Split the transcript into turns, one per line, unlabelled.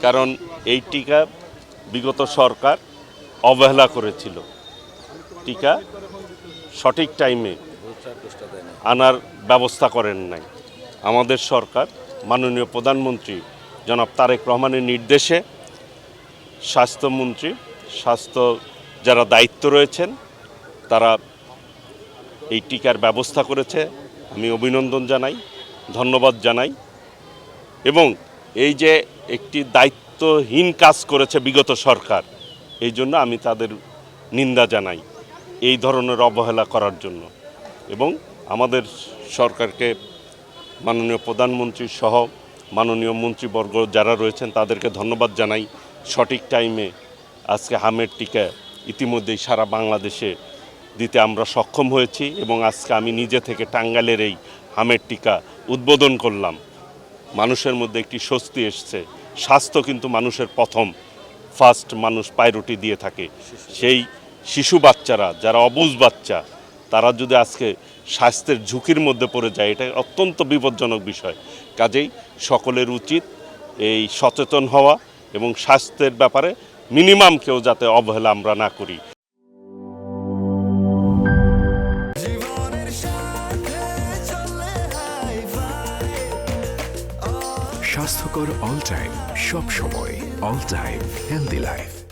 কারণ এই টিকা বিগত সরকার অবহেলা করেছিল, টিকা সঠিক টাইমে আনার ব্যবস্থা করেন নাই। আমাদের সরকার মাননীয় প্রধানমন্ত্রী জনাব তারেক রহমানের নির্দেশে স্বাস্থ্য যারা দায়িত্ব রয়েছেন তারা এই টিকার ব্যবস্থা করেছে। আমি অভিনন্দন জানাই, ধন্যবাদ জানাই। এবং এই যে একটি দায়িত্বহীন কাজ করেছে বিগত সরকার, এই জন্য আমি তাদের নিন্দা জানাই এই ধরনের অবহেলা করার জন্য। এবং আমাদের সরকারকে মাননীয় প্রধানমন্ত্রী সহ মাননীয় মন্ত্রীবর্গ যারা রয়েছেন তাদেরকে ধন্যবাদ জানাই। সঠিক টাইমে আজকে হামের টিকা ইতিমধ্যেই সারা বাংলাদেশে দিতে আমরা সক্ষম হয়েছি এবং আজকে আমি নিজে থেকে টাঙ্গাইলের এই হামের টিকা উদ্বোধন করলাম। মানুষের মধ্যে একটি স্বস্তি এসছে। স্বাস্থ্য কিন্তু মানুষের ফার্স্ট মানুষ প্রায়োরিটি দিয়ে থাকে। সেই শিশু বাচ্চারা যারা অবুঝ বাচ্চা, তারা যদি আজকে স্বাস্থ্যের ঝুঁকির মধ্যে পড়ে যায়, এটা অত্যন্ত বিপজ্জনক বিষয়। কাজেই সকলের উচিত এই সচেতন হওয়া এবং স্বাস্থ্যের ব্যাপারে মিনিমাম কেউ যাতে অবহেলা আমরা না করি।
স্বাস্থ্যকর অল টাইম, সব সময় অল টাইম হেলদি লাইফ।